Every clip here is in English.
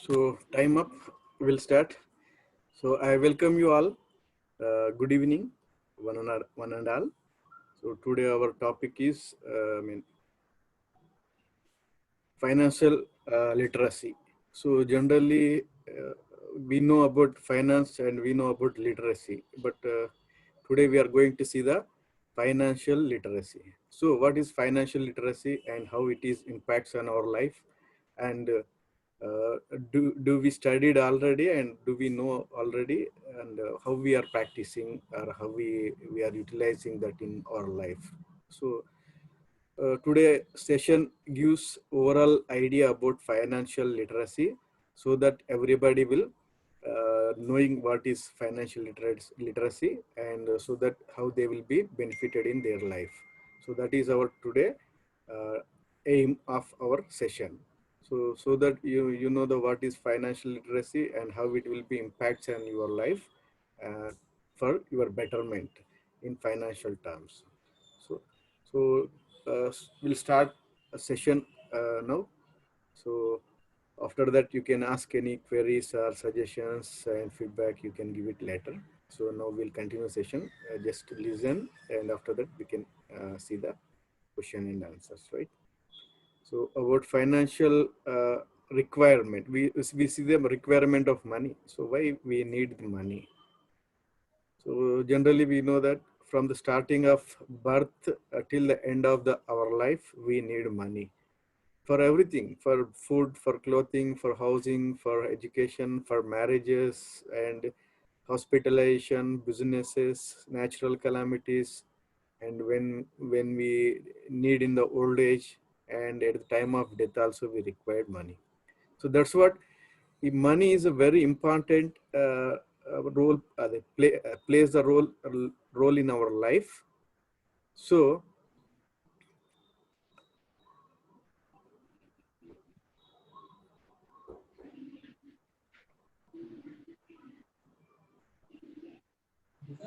So time up, we'll start. So I welcome you all. Good evening, one and all. So today our topic is, financial literacy. So generally, we know about finance and we know about literacy, but today we are going to see the financial literacy. So what is financial literacy and how it is impacts on our life, and do we studied already and do we know already, and how we are practicing or how we are utilizing that in our life. So today session gives overall idea about financial literacy so that everybody will knowing what is financial literacy, and so that how they will be benefited in their life. So that is our today uh, aim of our session. So that you know the what is financial literacy and how it will be impacts on your life uh, for your betterment in financial terms. So we'll start a session now. So after that, you can ask any queries or suggestions and feedback. You can give it later. So now we'll continue session. Just listen, and after that, we can see the question and answers. Right. So about financial requirement, we see the requirement of money. So why we need the money? So generally we know that from the starting of birth till the end of our life, we need money for everything, for food, for clothing, for housing, for education, for marriages and hospitalization, businesses, natural calamities, and when we need in the old age and at the time of death also we required money. So that's what the money is a very important role, plays a role in our life. So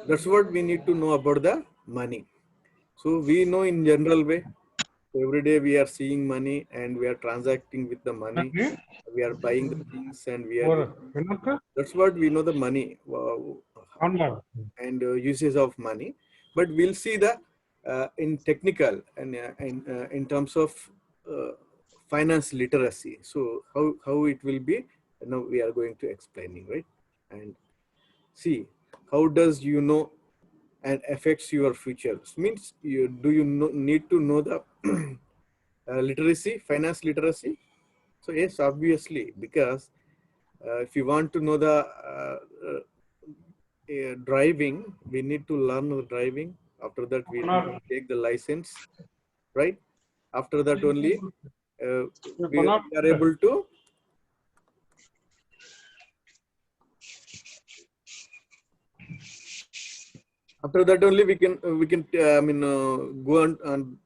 that's what we need to know about the money. So we know in general way, every day we are seeing money and we are transacting with the money. We are buying the things and we are, that's what we know the money and uses of money. But we'll see the in technical and in terms of uh, finance literacy. So how it will be, now we are going to explaining, right? And see, how does you know and affects your future? Means you do you know, need to know the literacy, finance literacy? So yes, obviously, because if you want to know the driving, we need to learn the driving. After that, we need to take the license, right? After that only, uh, we are able to. After that only, we can go and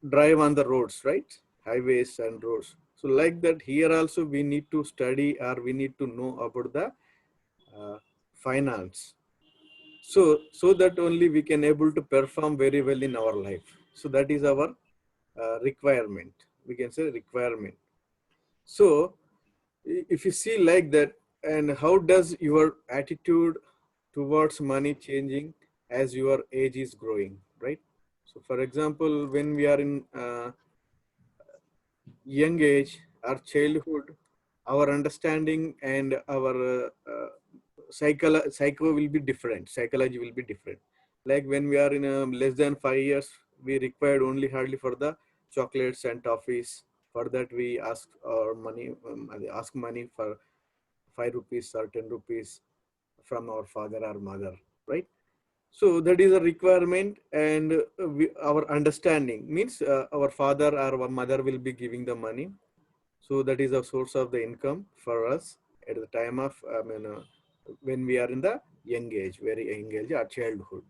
drive on the roads, right? Highways and roads. So like that, here also we need to study or we need to know about the finance. So that only we can able to perform very well in our life. So that is our requirement. We can say requirement. So if you see like that, and how does your attitude towards money changing as your age is growing, right? So for example, when we are in young age, our childhood, our understanding and our psycho will be different. Psychology will be different. Like when we are in less than 5 years, we required only hardly for the chocolates and toffees. For that, we ask our money, ask money for 5 rupees or 10 rupees from our father or mother, right? So that is a requirement, and our understanding means our father or our mother will be giving the money. So that is a source of the income for us at the time of, when we are in the young age, very young age, our childhood.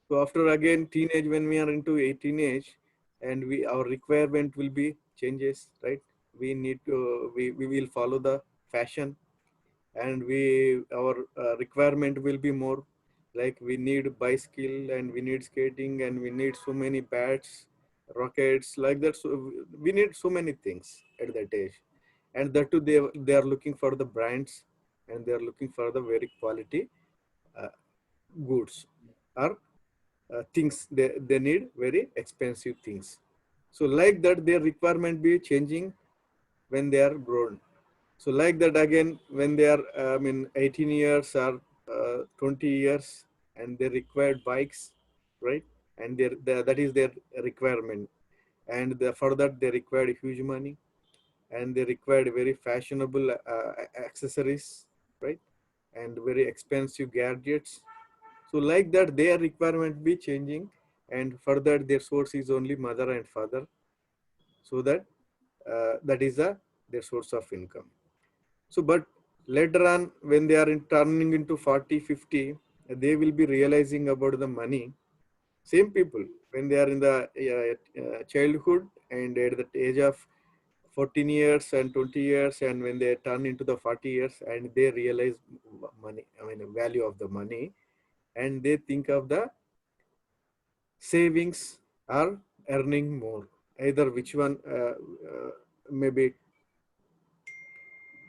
So after again teenage, when we are into a teenage, and our requirement will be changes, right? We need to, we will follow the fashion, and our requirement will be more, like we need bicycle and we need skating and we need so many bats, rockets, like that. So we need so many things at that age. and that too they are looking for the brands, and they are looking for the very quality uh, goods or things. They need very expensive things. So like that, their requirement be changing when they are grown. So like that again, when they are, 18 years or 20 years, and they require bikes, right? And that is their requirement. And for that, they required huge money, and they required very fashionable accessories, right? And very expensive gadgets. So like that, their requirement be changing, and for that, their source is only mother and father. So that that is their source of income. So, but later on, when they are turning into 40, 50, they will be realizing about the money. Same people, when they are in the childhood and at the age of 14 years and 20 years, and when they turn into the 40 years, and they realize money, value of the money, and they think of the savings or earning more. Either which one, maybe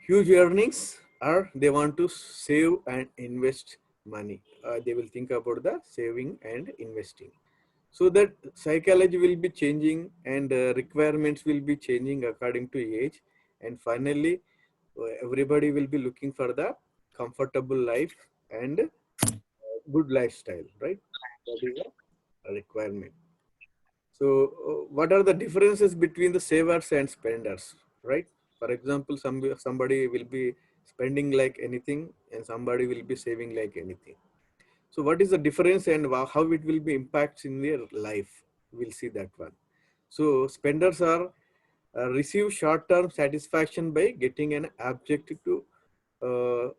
huge earnings, or they want to save and invest money. They will think about the saving and investing. So that psychology will be changing, and requirements will be changing according to age. And finally, everybody will be looking for the comfortable life and good lifestyle, right? That is a requirement. So, what are the differences between the savers and spenders, right? For example, somebody will be spending like anything, and somebody will be saving like anything. So, what is the difference, and how it will be impacts in their life? We'll see that one. So, spenders are receive short-term satisfaction by getting an object to uh,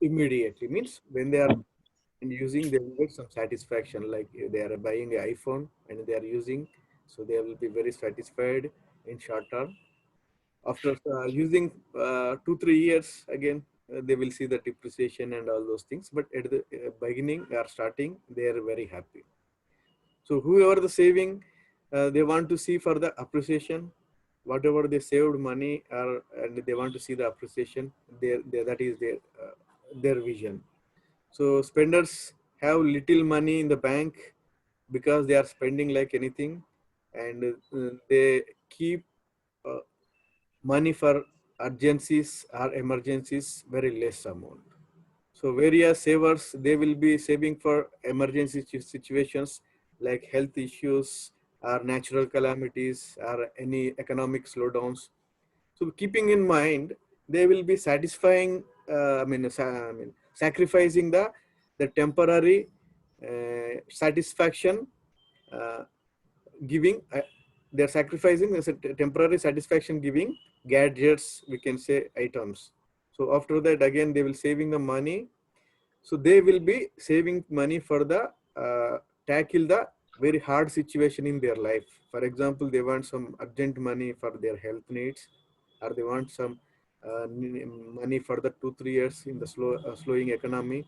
immediately. Means when they are using, they will get some satisfaction, like they are buying an iPhone and they are using, so they will be very satisfied in short term. After using 2 3 years again, they will see the depreciation and all those things, but at the beginning or starting, they are very happy. So whoever the saving, they want to see for the appreciation, whatever they saved money, or and they want to see the appreciation. That is their vision. So spenders have little money in the bank because they are spending like anything, and they keep uh, money for urgencies or emergencies very less amount. So various savers, they will be saving for emergency situations like health issues or natural calamities or any economic slowdowns. So keeping in mind, they will be satisfying, sacrificing the temporary satisfaction, uh, giving, they're sacrificing the temporary satisfaction giving gadgets, we can say items. So after that, again, they will saving the money. So they will be saving money for the tackle the very hard situation in their life. For example, they want some urgent money for their health needs, or they want some money for the 2 3 years in the slowing economy.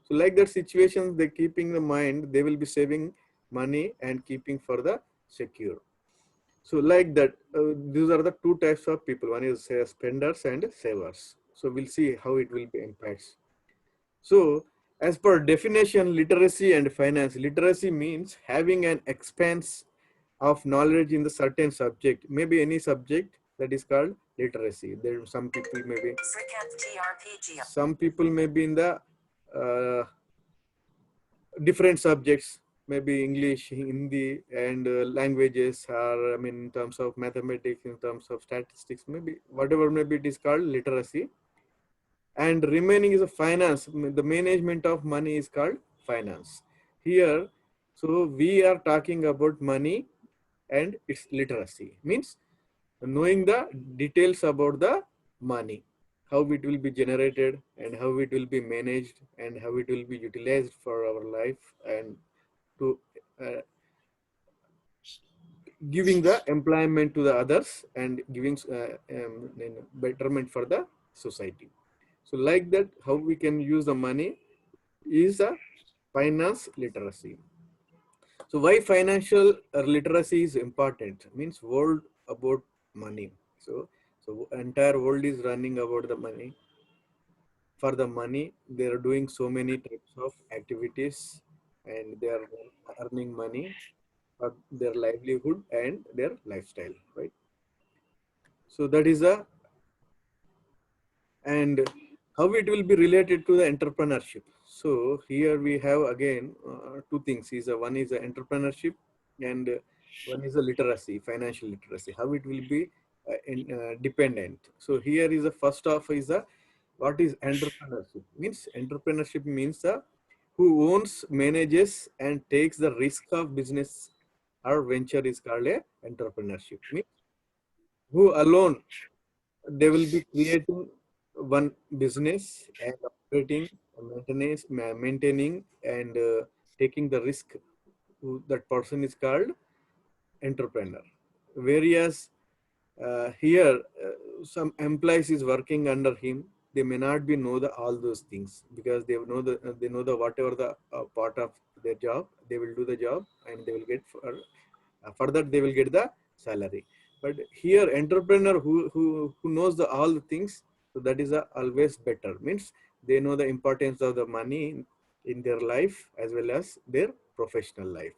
So like that situations, they keeping the mind, they will be saving money and keeping for the secure. So like that, these are the two types of people. One is spenders and savers. So we'll see how it will be impacts. So as per definition, literacy and finance. Literacy means having an expanse of knowledge in the certain subject, maybe any subject, that is called literacy. There some people may be in the different subjects, maybe English, Hindi, and languages, or in terms of mathematics, in terms of statistics, maybe whatever maybe it is called literacy. And remaining is a finance. The management of money is called finance. Here, so we are talking about money and its literacy. Means knowing the details about the money, how it will be generated and how it will be managed and how it will be utilized for our life, and to uh, giving the employment to the others and giving betterment for the society. So like that, how we can use the money is a finance literacy. So why financial literacy is important? Means world about money. So So entire world is running about the money. For the money, they are doing so many types of activities, and they are earning money for their livelihood and their lifestyle, right? So that is a, and how it will be related to the entrepreneurship. So here we have again two things. Is a, one is a entrepreneurship, and one is a literacy, financial literacy. How it will be dependent. So here is the first off is a, what is entrepreneurship? Means entrepreneurship means who owns, manages, and takes the risk of business or venture is called a entrepreneurship. Means who alone, they will be creating one business and operating, maintaining and taking the risk. That person is called entrepreneur. Whereas here, some employees is working under him. They may not be know the all those things because they know the whatever the part of their job. They will do the job and they will get for that they will get the salary. But here entrepreneur who knows the all the things, so that is always better. Means they know the importance of the money in their life as well as their professional life.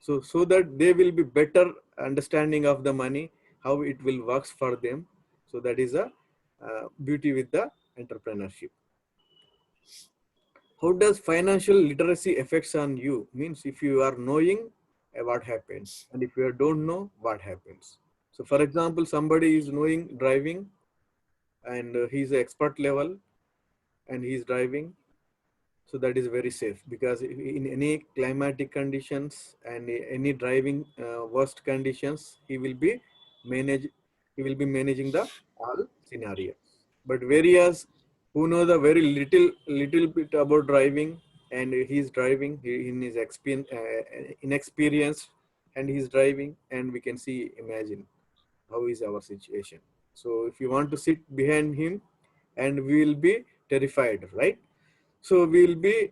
So that they will be better understanding of the money, how it will works for them. So that is a beauty with the entrepreneurship. How does financial literacy affects on you? Means if you are knowing what happens, and if you don't know what happens. So for example, somebody is knowing driving and he's expert level and he's driving. So that is very safe because in any climatic conditions and any driving worst conditions, manage, he will be managing the all scenarios. But whereas who know the very little bit about driving and he's driving in his experience, inexperienced, and he's driving, and we can see, imagine how is our situation. So if you want to sit behind him, and we will be terrified, right? So we'll be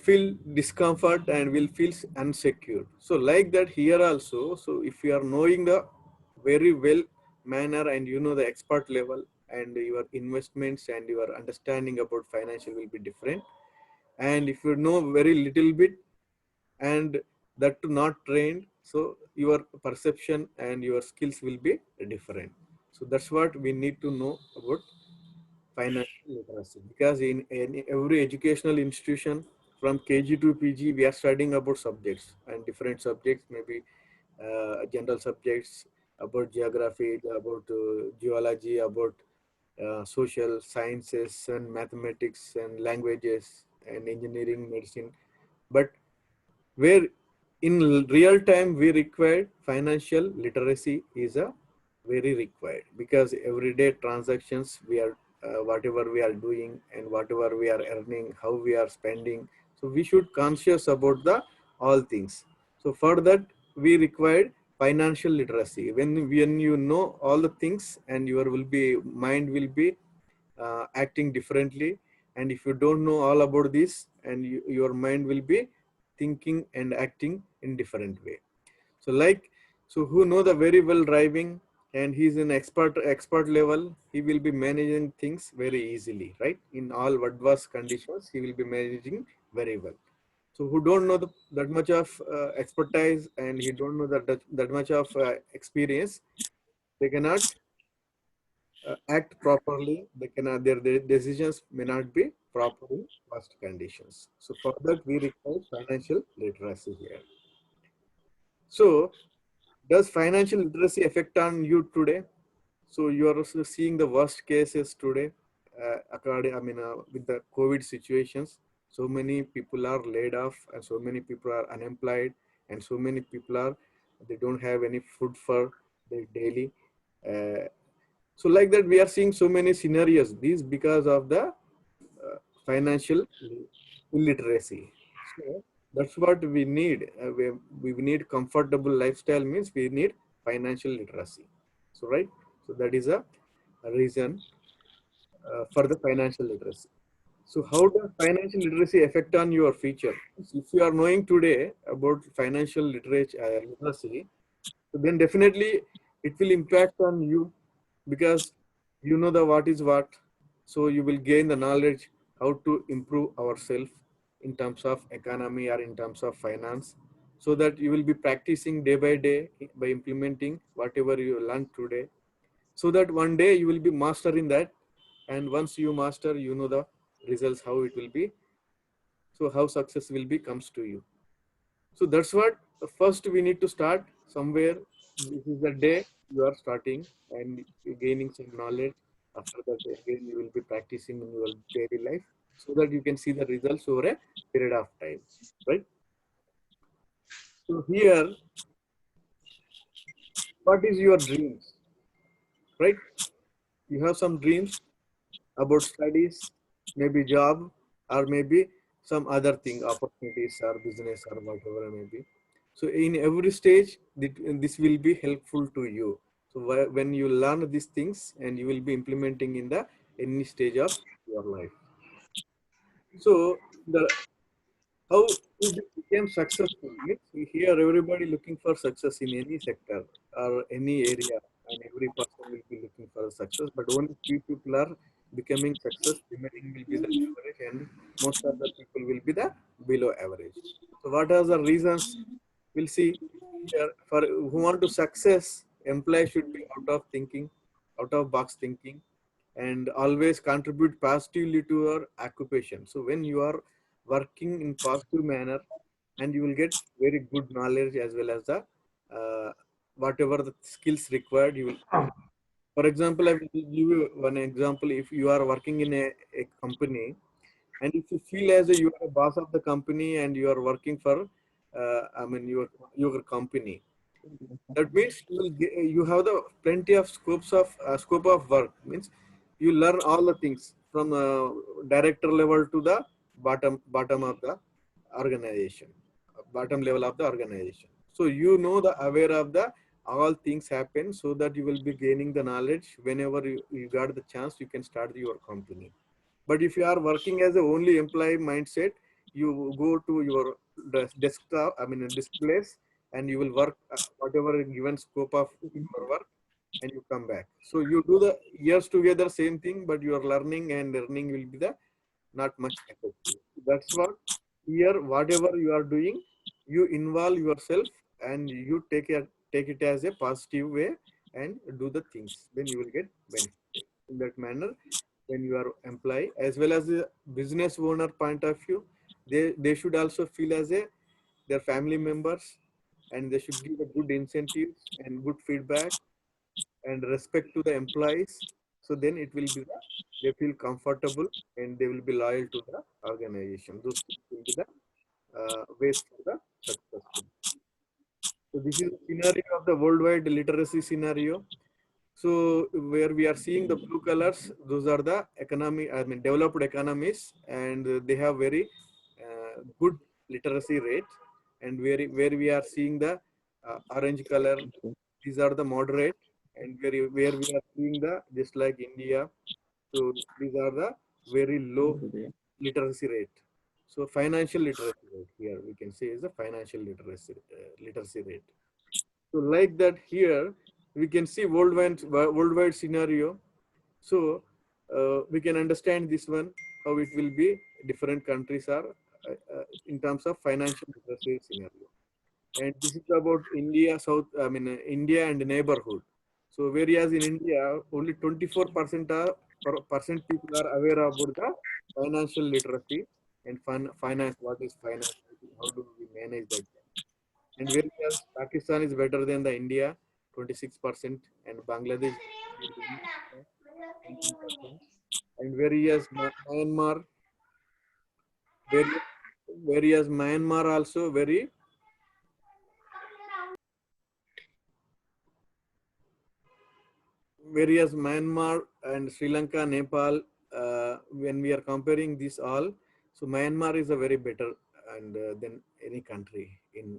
feel discomfort and will feel unsecure. So like that here also. So if you are knowing the very well manner and you know the expert level, and your investments and your understanding about financial will be different. And if you know very little bit and that not trained, so your perception and your skills will be different. So that's what we need to know about financial literacy, because in every educational institution from KG to PG we are studying about subjects, and different subjects, maybe general subjects about geography, about geology, about social sciences and mathematics and languages and engineering, medicine. But where in real time we require financial literacy is a very required, because everyday transactions we are whatever we are doing and whatever we are earning, how we are spending, so we should conscious about the all things. So for that we required financial literacy. When you know all the things, and your will be mind will be acting differently. And if you don't know all about this, and your mind will be thinking and acting in different way. So like, so who know the very well driving, and he's in expert level, he will be managing things very easily, right? In all adverse conditions he will be managing very well. So who don't know that much of expertise, and he don't know that much of experience, they cannot act properly. They cannot, their decisions may not be proper in past conditions. So for that we require financial literacy here. So does financial literacy affect on you today? So you are also seeing the worst cases today, with the COVID situations. So many people are laid off, and so many people are unemployed, and so many people are, they don't have any food for their daily. Uh, so like that, we are seeing so many scenarios. These because of the financial illiteracy. So that's what we need. We need comfortable lifestyle, means we need financial literacy. So right. So that is a reason for the financial literacy. So how does financial literacy affect on your future? If you are knowing today about literacy, so then definitely it will impact on you because you know the what is what. So you will gain the knowledge how to improve ourselves in terms of economy or in terms of finance, so that you will be practicing day by day by implementing whatever you learn today, so that one day you will be master in that. And once you master, you know the results, how it will be. So how success will be comes to you. So that's what first we need to start somewhere. This is the day you are starting and gaining some knowledge. After that, again, you will be practicing in your daily life, so that you can see the results over a period of time, right? So here, what is your dreams, right? You have some dreams about studies, maybe job, or maybe some other thing, opportunities or business or whatever it may be. So in every stage, this will be helpful to you. So when you learn these things, and you will be implementing in the any stage of your life. So the how to become successful. Means here everybody looking for success in any sector or any area, and every person will be looking for success, but only few people are becoming success, remaining will be the average, and most of the people will be the below average. So what are the reasons? We'll see here. For who want to success, employee should be out of thinking, out of box thinking, and always contribute positively to your occupation. So when you are working in positive manner, and you will get very good knowledge as well as the whatever the skills required you will. For example, I will give you one example. If you are working in a company, and if you feel as a you are a boss of the company and you are working for I mean your company, that means you have the plenty of scope of work. Means you learn all the things from director level to the bottom of the organization, bottom level of the organization. So you know the aware of the all things happen, so that you will be gaining the knowledge. Whenever you got the chance, you can start your company. But if you are working as a only employee mindset, you go to your desktop, I mean, disk place, and you will work whatever given scope of your work, and you come back. So you do the years together, same thing, but your learning and earning will be the not much effective. That's what here, whatever you are doing, you involve yourself, and you take it as a positive way and do the things. Then you will get benefit in that manner. When you are employee as well as a business owner point of view, they should also feel as a their family members, and they should give a good incentives and good feedback and respect to the employees. So then it will be they feel comfortable, and they will be loyal to the organization. Those will be the ways for the successful. So this is the scenario of the worldwide literacy scenario. So where we are seeing the blue colors, those are the economy, I mean developed economies, and they have very good literacy rate. And where we are seeing the orange color, these are the moderate, and where we are seeing the just like India. So these are the very low literacy rate. So financial literacy rate here we can say is the financial literacy rate. So like that here, we can see worldwide scenario. So we can understand this one, how it will be different countries are in terms of financial literacy scenario. And this is about India, India and neighborhood. So whereas in India, only 24% percent people are aware about the financial literacy and finance, what is finance, how do we manage that. And whereas Pakistan is better than the India, 26%, and Bangladesh 19%. And where- whereas Myanmar also very, whereas Myanmar and Sri Lanka, Nepal, when we are comparing this all, so Myanmar is a very better and than any country in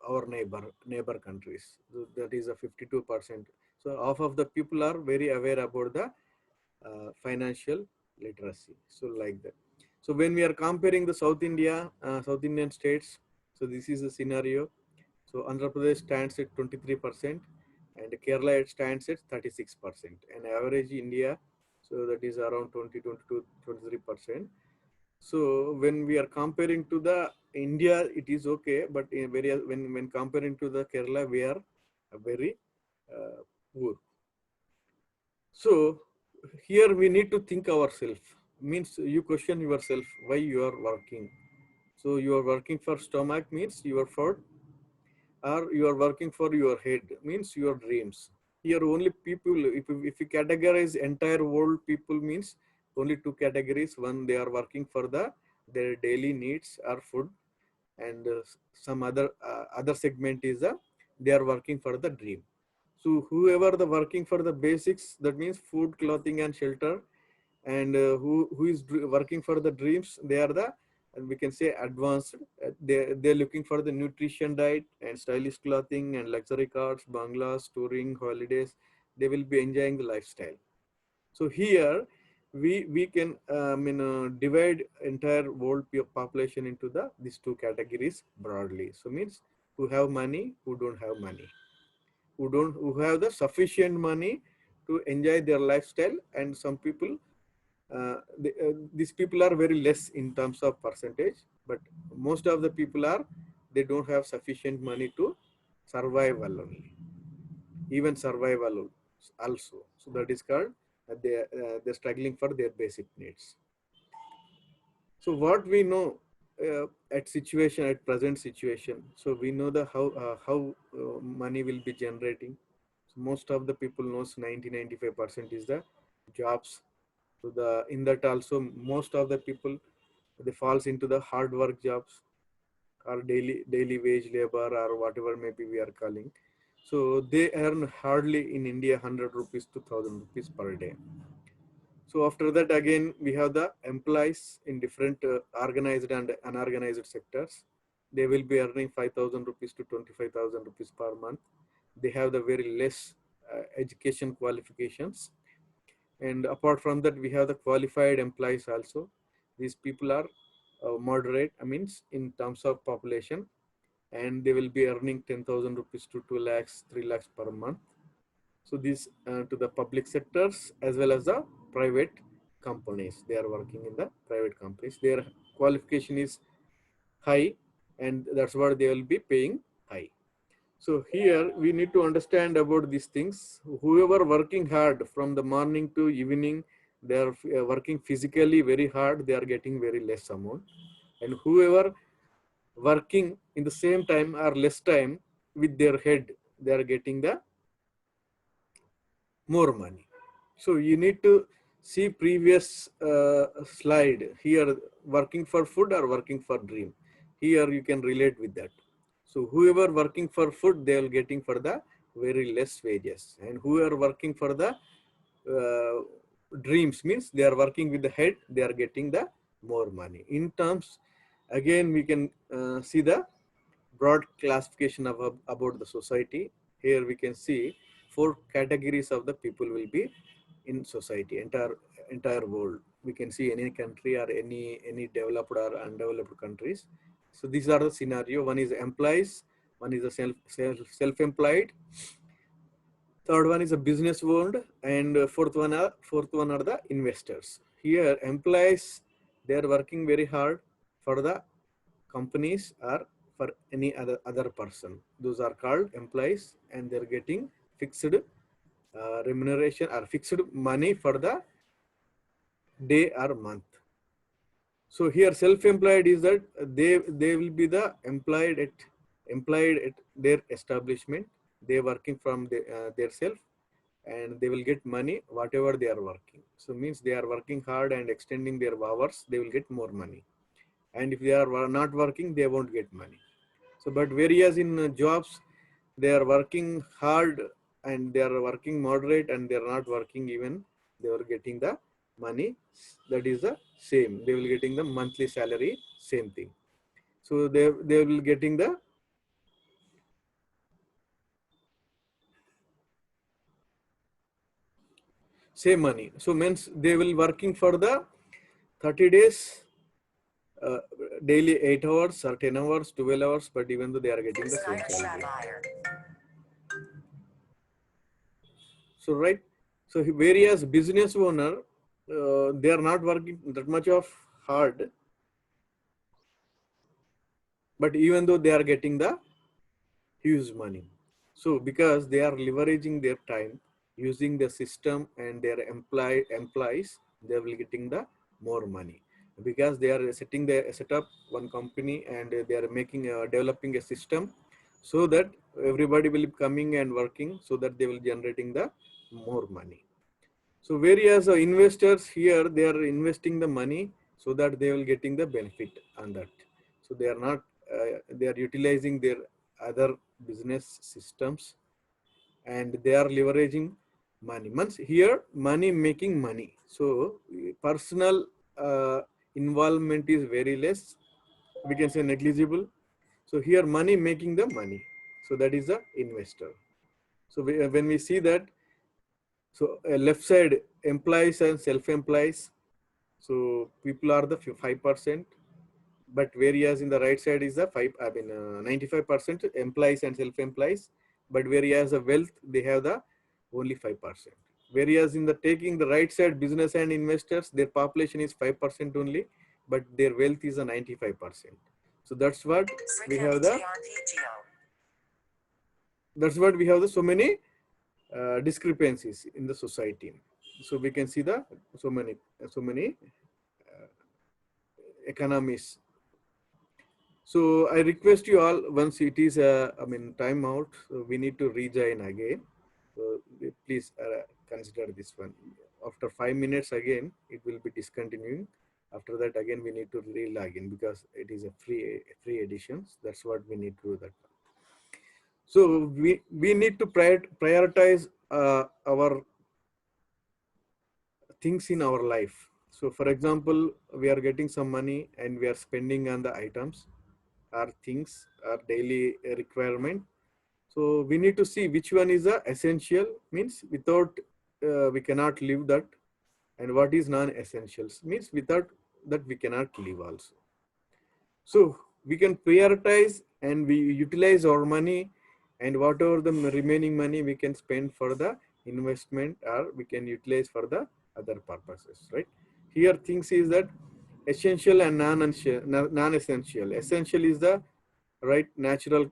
our neighbor countries. So that is a 52%. So half of the people are very aware about the financial literacy. So like that. So when we are comparing the South Indian states, so this is the scenario. So Andhra Pradesh stands at 23%, and Kerala it stands at 36%, and average India, so that is around 20, 22, 23%. So when we are comparing to the India, it is okay, but in when comparing to the Kerala, we are very poor. So here we need to think ourselves. Means you question yourself why you are working. So you are working for stomach means you are for, or you are working for your head means your dreams. Here only people, if you categorize entire world people means only two categories. One, they are working for their daily needs or food, and some other segment is they are working for the dream. So whoever the working for the basics, that means food, clothing, and shelter, and who is working for the dreams, they are the, we can say, advanced. They're looking for the nutrition diet and stylish clothing and luxury cars, bungalows, touring, holidays. They will be enjoying the lifestyle. So here we can divide entire world population into these two categories broadly. So means who have money, who don't have money, who have the sufficient money to enjoy their lifestyle, and some people, these people are very less in terms of percentage, but most of the people are, they don't have sufficient money to survive only, even survival also. So that is called they're struggling for their basic needs. So what we know at present situation, so we know the how money will be generating. So most of the people knows 90-95% is the jobs. So in that also most of the people, they falls into the hard work jobs or daily wage labor or whatever maybe we are calling. So they earn hardly in India 100 rupees to 1000 rupees per day. So after that, again, we have the employees in different organized and unorganized sectors. They will be earning 5,000 rupees to 25,000 rupees per month. They have the very less education qualifications. And apart from that, we have the qualified employees also. These people are moderate, I mean, in terms of population, and they will be earning 10,000 rupees to 2 lakhs, 3 lakhs per month. So these to the public sectors as well as the private companies. They are working in the private companies. Their qualification is high, and that's what they will be paying high. So here we need to understand about these things. Whoever working hard from the morning to evening, they are working physically very hard, they are getting very less amount. And whoever working in the same time or less time with their head, they are getting the more money. So you need to see previous slide here, working for food or working for dream. Here you can relate with that. So whoever working for food, they are getting for the very less wages, and who are working for the dreams means they are working with the head, they are getting the more money. In terms, again, we can see the broad classification of about the society. Here we can see four categories of the people will be in society, entire world. We can see any country or any developed or undeveloped countries. So these are the scenario. One is employees, one is a self-employed, third one is a business owned, and fourth one are the investors. Here employees, they are working very hard for the companies or for any other person. Those are called employees, and they're getting fixed remuneration or fixed money for the day or month. So here self-employed is that they will be the employed at their establishment. They working from their self, and they will get money whatever they are working. So means they are working hard and extending their hours, they will get more money. And if they are not working, they won't get money. So but whereas in jobs, they are working hard and they are working moderate, and they are not working even, they are getting the money, that is the same. They will getting the monthly salary, same thing. So they will getting the same money. So means they will working for the 30 days, uh, daily 8 hours or 10 hours, 12 hours, but even though they are getting the same salary. So right, so various business owner, they are not working that much of hard, but even though they are getting the huge money. So because they are leveraging their time, using the system and their employees, they will getting the more money because they are set up one company and they are making developing a system so that everybody will be coming and working so that they will generating the more money. So various investors here, they are investing the money so that they will getting the benefit on that. So they are not, they are utilizing their other business systems and they are leveraging money. Means here money making money. So personal involvement is very less. We can say negligible. So here money making the money. So that is the investor. So when we see that, so left side employees and self-employees. So people are the 5%, but whereas in the right side is the 95% employees and self-employees, but whereas the wealth they have the only 5%. Whereas in the taking the right side business and investors, their population is 5% only, but their wealth is a 95%. So that's what we have the. That's what we have the so many discrepancies in the society. So we can see the so many economies. So I request you all, once it is time out, so we need to rejoin again. So please consider this one. After 5 minutes again, it will be discontinuing. After that again we need to re-log in because it is a free editions. That's what we need to do that. So we need to prioritize our things in our life. So for example, we are getting some money and we are spending on the items or things, our daily requirement. So we need to see which one is the essential, means without we cannot live that, and what is non-essentials, means without that we cannot live also. So we can prioritize and we utilize our money, and whatever the remaining money we can spend for the investment or we can utilize for the other purposes, right? Here things is that essential and non-essential. Essential is the right natural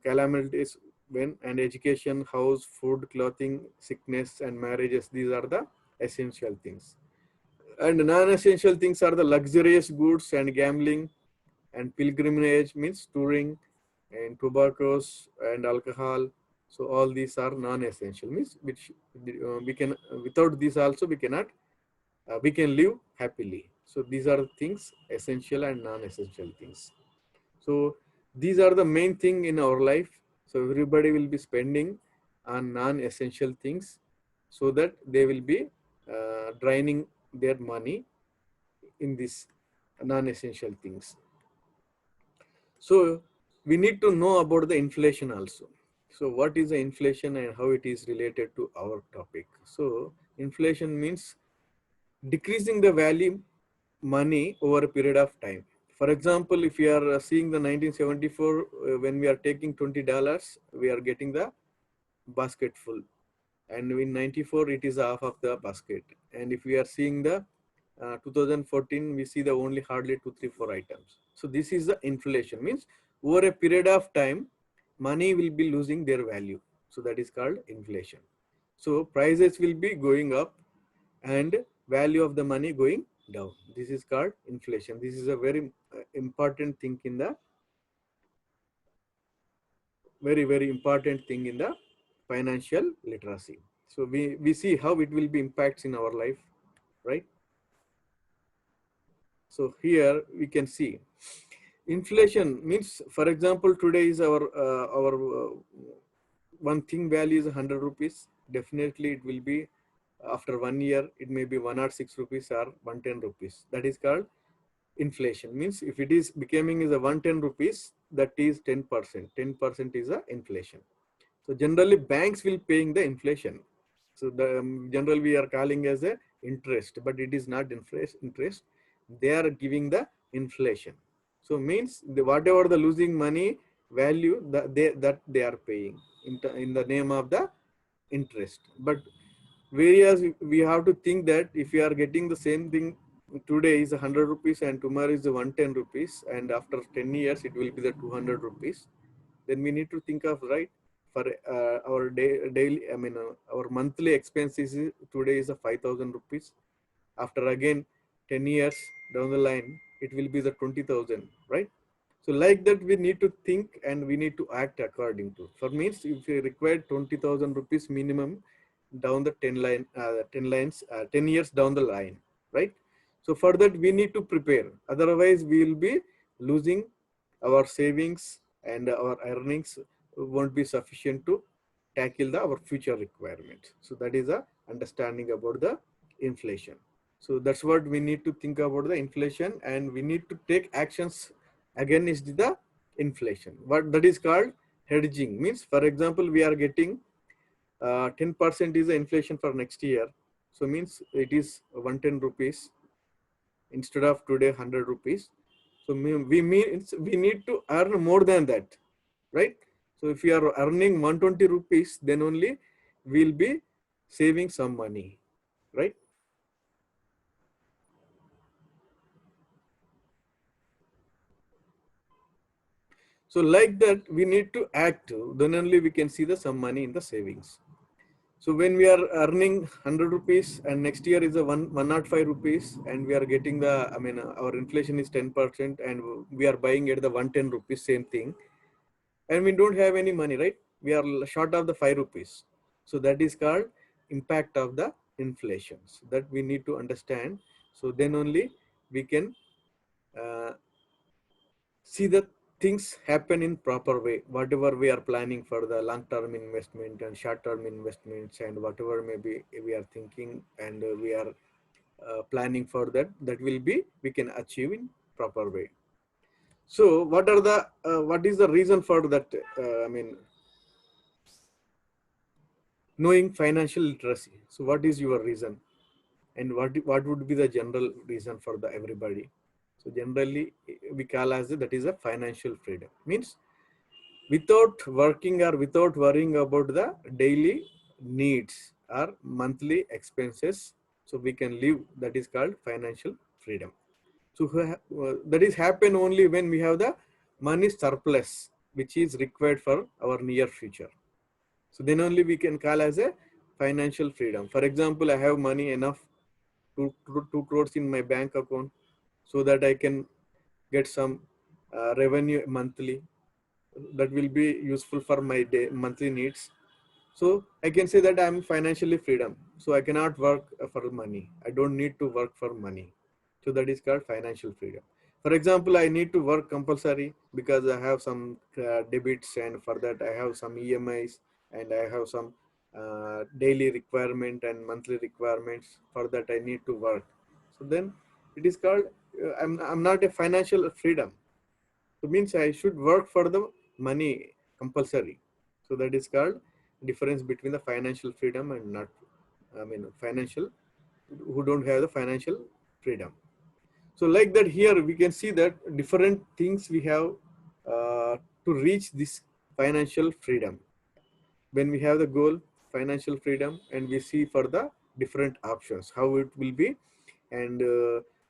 calamities when, and education, house, food, clothing, sickness and marriages, these are the essential things. And non-essential things are the luxurious goods and gambling and pilgrimage, means touring, and tobaccos and alcohol. So all these are non-essential, means which we can, without these also we cannot, we can live happily. So these are things, essential and non-essential things. So these are the main thing in our life. So everybody will be spending on non-essential things so that they will be draining their money in these non-essential things. So we need to know about the inflation also. So what is the inflation and how it is related to our topic? So inflation means decreasing the value money over a period of time. For example, if you are seeing the 1974, when we are taking $20, we are getting the basket full. And in 94, it is half of the basket. And if we are seeing the 2014, we see the only hardly 2, 3, 4 items. So this is the inflation, means over a period of time, money will be losing their value. So that is called inflation. So prices will be going up and value of the money going down. This is called inflation. This is a very important thing in the very important thing in the financial literacy. So we see how it will be impacts in our life, right? So here we can see inflation means, for example, today is our one thing value is 100 rupees. Definitely it will be after 1 year, it may be 106 rupees or 110 rupees. That is called inflation. Means if it is becoming is a 110 rupees, that is 10%. 10% is a inflation. So generally banks will paying the inflation. So the generally we are calling as a interest, but it is not interest. They are giving the inflation. So means whatever the losing money value that they are paying in the name of the interest. But whereas we have to think that if you are getting the same thing today is 100 rupees and tomorrow is 110 rupees, and after 10 years it will be the 200 rupees, then we need to think of, right, for our daily, I mean, our monthly expenses today is a 5,000 rupees. After again 10 years down the line, it will be the 20,000, right? So like that, we need to think and we need to act according to. For means, if you require 20,000 rupees minimum down the 10 lines, 10 years down the line, right? So for that, we need to prepare. Otherwise, we will be losing our savings, and our earnings won't be sufficient to tackle our future requirements. So that is a understanding about the inflation. So that's what we need to think about the inflation, and we need to take actions against the inflation. What that is called hedging means, for example, we are getting 10% is the inflation for next year. So means it is 110 rupees instead of today 100 rupees. So we need to earn more than that, right? So if we are earning 120 rupees, then only we'll be saving some money, right? So like that, we need to act. Then only we can see the some money in the savings. So when we are earning 100 rupees and next year is a 105 rupees, and we are getting the, I mean, our inflation is 10% and we are buying at the 110 rupees, same thing. And we don't have any money, right? We are short of the 5 rupees. So that is called impact of the inflation. So that we need to understand. So then only we can uh, see the things happen in proper way. Whatever we are planning for the long term investment and short term investments, and whatever maybe we are thinking and we are planning for that, that will be, we can achieve in proper way. So what is the reason for that, I mean, knowing financial literacy? So what is your reason, and what would be the general reason for the everybody? So generally we call as that is a financial freedom. Means without working or without worrying about the daily needs or monthly expenses, so we can live. That is called financial freedom. So that is happen only when we have the money surplus which is required for our near future. So then only we can call as a financial freedom. For example, I have money enough to 2 crores in my bank account, so that I can get some revenue monthly that will be useful for my monthly needs. So I can say that I'm financially freedom. So I cannot work for money. I don't need to work for money. So that is called financial freedom. For example, I need to work compulsory because I have some debits, and for that I have some EMIs, and I have some daily requirement and monthly requirements. For that I need to work. So then it is called I'm not a financial freedom. So means I should work for the money compulsory. So that is called difference between the financial freedom and not, I mean, financial, who don't have the financial freedom. So like that, here we can see that different things we have to reach this financial freedom. When we have the goal, financial freedom, and we see for the different options, how it will be, and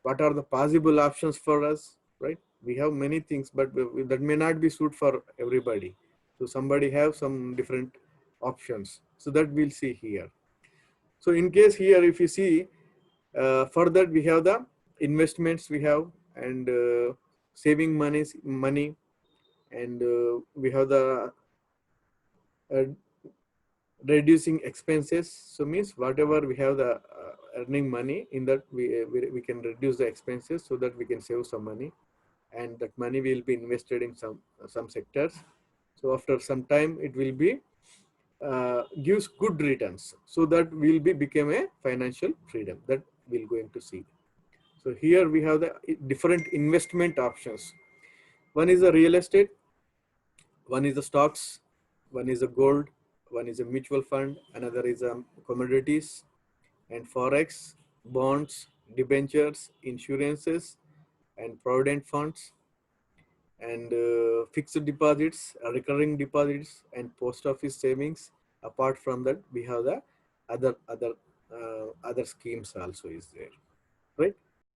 what are the possible options for us, right? We have many things, but that may not be suit for everybody. So somebody have some different options. So that we'll see here. So in case here, if you see, for that we have the investments we have, and saving money, and we have the uh, reducing expenses. So means whatever we have the earning money in that, we can reduce the expenses so that we can save some money, and that money will be invested in some sectors. So after some time it will be gives good returns, so that will be become a financial freedom that we're going to see. So here we have the different investment options. One is the real estate, one is the stocks, one is the gold, one is a mutual fund, another is commodities and forex, bonds, debentures, insurances, and provident funds, and fixed deposits, recurring deposits, and post office savings, Apart from that, we have the other schemes also is there, right?